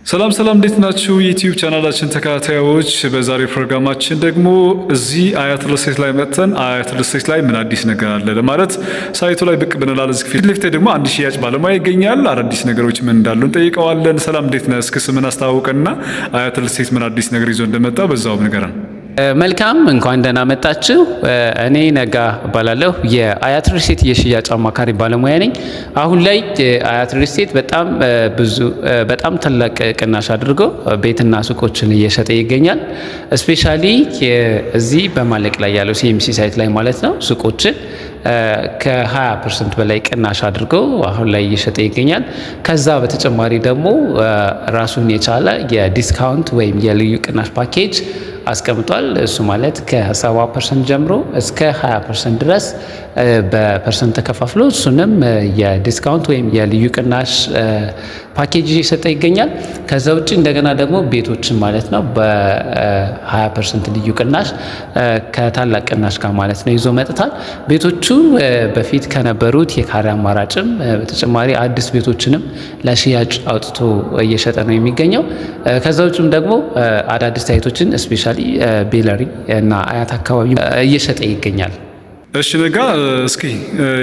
ሰላም ሰላም እንዴት ናችሁ? ዩቲዩብ ቻናላችን ተከታታዮች፣ በዛሬ ፕሮግራማችን ደግሞ እዚህ አያት ሪል ስቴት ላይ መጥተን አያት ሪል ስቴት ላይ ምን አዲስ ነገር አለ ለማለት ሳይቱ ላይ ብቅ ብንላል። እዚህ ፊት ለፊት ደግሞ አንድ ሽያጭ ባለሙያ ይገኛል። አዳዲስ ነገሮች ምን እንዳሉ እንጠይቀዋለን። ሰላም እንዴት ነህ? እስኪ ስምን አስተዋውቀንና አያት ሪል ስቴት ምን አዲስ ነገር ይዞ እንደመጣ በዛው ንገረን። መልካም እንኳን ደህና መጣችሁ። እኔ ነጋ እባላለሁ። የአያት ሪል ስቴት የሽያጭ አማካሪ ባለሙያ ነኝ። አሁን ላይ አያት ሪል ስቴት በጣም ታላቅ ቅናሽ አድርጎ ቤትና ሱቆችን እየሸጠ ይገኛል። ስፔሻሊ እዚህ በማለቅ ላይ ያለው ሲኤምሲ ሳይት ላይ ማለት ነው ሱቆችን ከ20% በላይ ቅናሽ አድርጎ አሁን ላይ እየሸጠ ይገኛል። ከዛ በተጨማሪ ደግሞ ራሱን የቻለ የዲስካውንት ወይም የልዩ ቅናሽ ፓኬጅ አስቀምጧል። እሱ ማለት ከ70% ጀምሮ እስከ 20% ድረስ በፐርሰንት ተከፋፍሎ እሱንም የዲስካውንት ወይም የልዩ ቅናሽ ፓኬጅ እየሰጠ ይገኛል። ከዛ ውጭ እንደገና ደግሞ ቤቶችን ማለት ነው በ20% ልዩ ቅናሽ ከታላቅ ቅናሽ ጋር ማለት ነው ይዞ መጥቷል። ቤቶቹ በፊት ከነበሩት የካሬ አማራጭም በተጨማሪ አዲስ ቤቶችንም ለሽያጭ አውጥቶ እየሸጠ ነው የሚገኘው። ከዛ ውጭም ደግሞ አዳዲስ ሳይቶችን ስፔሻሊ ቤለሪ እና አያት አካባቢ እየሸጠ ይገኛል። እሺ ነጋ፣ እስኪ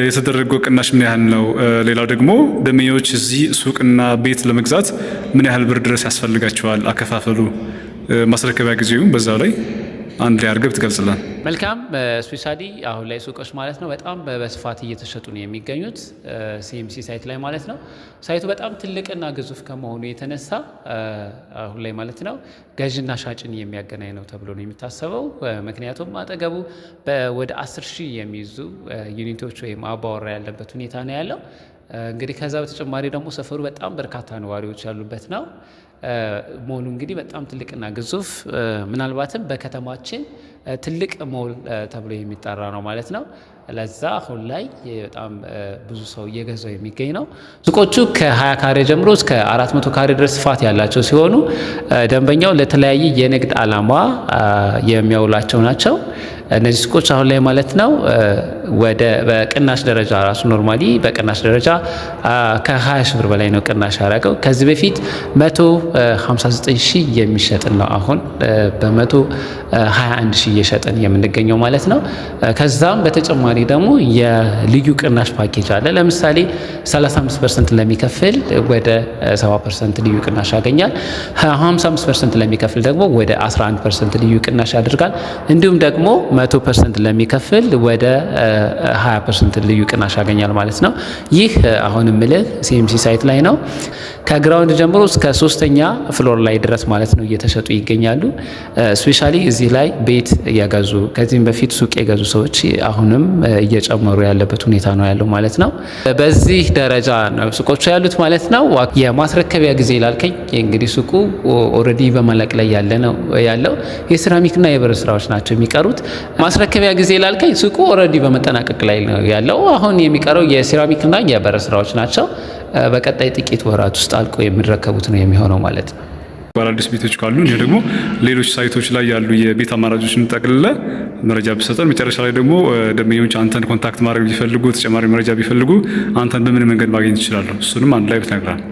የተደረገው ቅናሽ ምን ያህል ነው? ሌላው ደግሞ ደንበኞች እዚህ ሱቅና ቤት ለመግዛት ምን ያህል ብር ድረስ ያስፈልጋቸዋል? አከፋፈሉ፣ ማስረከቢያ ጊዜውም በዛው ላይ አንድ ላይ አድርገህ ብትገልጽልን። መልካም። ስፔሻሊ አሁን ላይ ሱቆች ማለት ነው በጣም በስፋት እየተሸጡ ነው የሚገኙት ሲኤምሲ ሳይት ላይ ማለት ነው። ሳይቱ በጣም ትልቅና ግዙፍ ከመሆኑ የተነሳ አሁን ላይ ማለት ነው ገዥና ሻጭን የሚያገናኝ ነው ተብሎ ነው የሚታሰበው። ምክንያቱም አጠገቡ ወደ 10,000 የሚይዙ ዩኒቶች ወይም አባወራ ያለበት ሁኔታ ነው ያለው። እንግዲህ ከዛ በተጨማሪ ደግሞ ሰፈሩ በጣም በርካታ ነዋሪዎች ያሉበት ነው። ሞሉ እንግዲህ በጣም ትልቅና ግዙፍ ምናልባትም በከተማችን ትልቅ ሞል ተብሎ የሚጠራ ነው ማለት ነው። ለዛ አሁን ላይ በጣም ብዙ ሰው እየገዛው የሚገኝ ነው። ሱቆቹ ከ20 ካሬ ጀምሮ እስከ 400 ካሬ ድረስ ስፋት ያላቸው ሲሆኑ ደንበኛው ለተለያየ የንግድ ዓላማ የሚያውላቸው ናቸው። እነዚህ ሱቆች አሁን ላይ ማለት ነው ወደ በቅናሽ ደረጃ ራሱ ኖርማሊ በቅናሽ ደረጃ ከ20 ሺህ ብር በላይ ነው ቅናሽ ያደረገው። ከዚህ በፊት 159,000 የሚሸጥ ነው አሁን በ121,000 እየሸጥን የምንገኘው ማለት ነው። ከዛም በተጨማሪ ደግሞ የልዩ ቅናሽ ፓኬጅ አለ። ለምሳሌ 35% ለሚከፍል ወደ 70% ልዩ ቅናሽ ያገኛል። 55% ለሚከፍል ደግሞ ወደ 11% ልዩ ቅናሽ ያደርጋል። እንዲሁም ደግሞ 100% ለሚከፍል ወደ 20% ልዩ ቅናሽ ያገኛል ማለት ነው። ይህ አሁን ምልህ ሲኤምሲ ሳይት ላይ ነው። ከግራውንድ ጀምሮ እስከ 3ኛ ፍሎር ላይ ድረስ ማለት ነው እየተሸጡ ይገኛሉ። ስፔሻሊ እዚህ ላይ ቤት የገዙ ከዚህም በፊት ሱቅ የገዙ ሰዎች አሁንም እየጨመሩ ያለበት ሁኔታ ነው ያለው ማለት ነው። በዚህ ደረጃ ነው ሱቆቹ ያሉት ማለት ነው። የማስረከቢያ ጊዜ ላልከኝ እንግዲህ ሱቁ ኦልሬዲ በማለቅ ላይ ያለው የሴራሚክና የብረት ስራዎች ናቸው የሚቀሩት። ማስረከቢያ ጊዜ ላልከኝ ሱቁ ኦልሬዲ በመጠናቀቅ ላይ ነው ያለው። አሁን የሚቀረው የሴራሚክና የብረት ስራዎች ናቸው። በቀጣይ ጥቂት ወራት ውስጥ አልቆ የሚረከቡት ነው የሚሆነው ማለት ነው። አዳዲስ ቤቶች ካሉ እንዲሁ ደግሞ ሌሎች ሳይቶች ላይ ያሉ የቤት አማራጮችን ጠቅልለ መረጃ ብሰጠን፣ መጨረሻ ላይ ደግሞ ደንበኞች አንተን ኮንታክት ማድረግ ቢፈልጉ ተጨማሪ መረጃ ቢፈልጉ አንተን በምን መንገድ ማግኘት ይችላሉ? እሱንም አንድ ላይ ብትነግረን።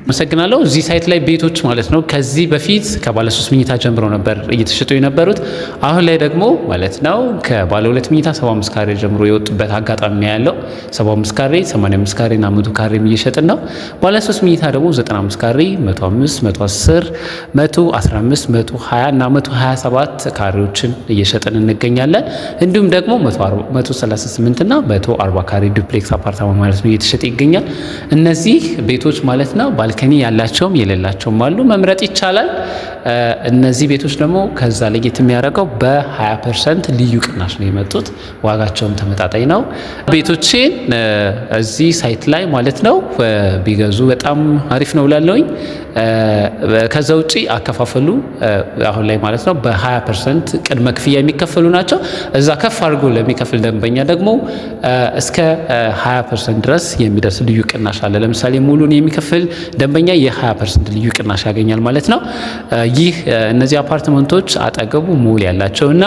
አመሰግናለሁ። እዚህ ሳይት ላይ ቤቶች ማለት ነው ከዚህ በፊት ከባለ 3 መኝታ ጀምሮ ነበር እየተሸጡ የነበሩት። አሁን ላይ ደግሞ ማለት ነው ከባለ 2 መኝታ 75 ካሬ ጀምሮ የወጡበት አጋጣሚ ያለው 75 ካሬ፣ 85 ካሬ እና 100 ካሬ እየሸጥን ነው። ባለ 3 መኝታ ደግሞ 95 ካሬ፣ 105፣ 110፣ 115፣ 120 እና 127 ካሬዎችን እየሸጥን እንገኛለን። እንዲሁም ደግሞ 138 እና 140 ካሬ ዱፕሌክስ አፓርታማ ማለት ነው እየተሸጠ ይገኛል። እነዚህ ቤቶች ማለት ነው ባልከኒ ያላቸውም የሌላቸውም አሉ፣ መምረጥ ይቻላል። እነዚህ ቤቶች ደግሞ ከዛ ለየት የሚያደርገው በ20% ልዩ ቅናሽ ነው የመጡት። ዋጋቸውም ተመጣጣኝ ነው። ቤቶችን እዚህ ሳይት ላይ ማለት ነው ቢገዙ በጣም አሪፍ ነው እላለሁኝ። ከዛ ውጪ አከፋፈሉ አሁን ላይ ማለት ነው በ20% ቅድመ ክፍያ የሚከፈሉ ናቸው። እዛ ከፍ አድርጎ ለሚከፍል ደንበኛ ደግሞ እስከ 20% ድረስ የሚደርስ ልዩ ቅናሽ አለ። ለምሳሌ ሙሉን የሚከፍል ደንበኛ የ20% ልዩ ቅናሽ ያገኛል ማለት ነው። ይህ እነዚህ አፓርትመንቶች አጠገቡ ሞል ያላቸውና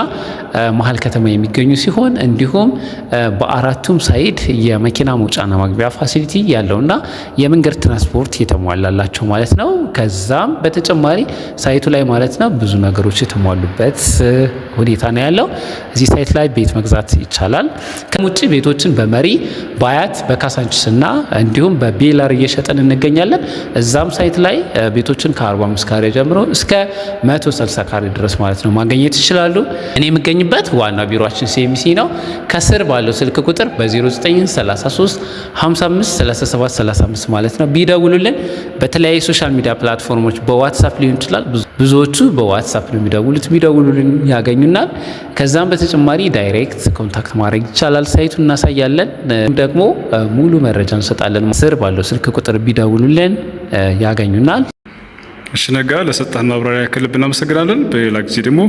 መሀል ከተማ የሚገኙ ሲሆን እንዲሁም በአራቱም ሳይድ የመኪና መውጫና መግቢያ ፋሲሊቲ ያለውና የመንገድ ትራንስፖርት የተሟላላቸው ማለት ነው። ከዛም በተጨማሪ ሳይቱ ላይ ማለት ነው ብዙ ነገሮች የተሟሉበት ሁኔታ ነው ያለው። እዚህ ሳይት ላይ ቤት መግዛት ይቻላል። ከውጭ ቤቶችን በመሪ በአያት በካሳንችስና እንዲሁም በቤላር እየሸጠን እንገኛለን። እዛም ሳይት ላይ ቤቶችን ከ45 ካሬ ጀምሮ እስከ 160 ካሬ ድረስ ማለት ነው ማግኘት ይችላሉ። እኔ የምገኝበት ዋና ቢሮአችን ሲኤምሲ ነው። ከስር ባለው ስልክ ቁጥር በ0933 55 37 35 ማለት ነው ቢደውሉልን። በተለያዩ ሶሻል ሚዲያ ፕላትፎርሞች በዋትሳፕ ሊሆን ይችላል። ብዙዎቹ በዋትሳፕ ነው የሚደውሉት። ቢደውሉልን ያገኙናል። ከዛም በተጨማሪ ዳይሬክት ኮንታክት ማድረግ ይቻላል። ሳይቱን እናሳያለን፣ ደግሞ ሙሉ መረጃ እንሰጣለን። ስር ባለው ስልክ ቁጥር ቢደውሉልን ያገኙናል። እሺ ነጋ፣ ለሰጠህን ማብራሪያ ከልብ እናመሰግናለን። በሌላ ጊዜ ደግሞ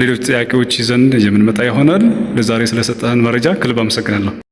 ሌሎች ጥያቄዎች ይዘን የምንመጣ ይሆናል። ለዛሬ ስለሰጠህን መረጃ ከልብ አመሰግናለሁ።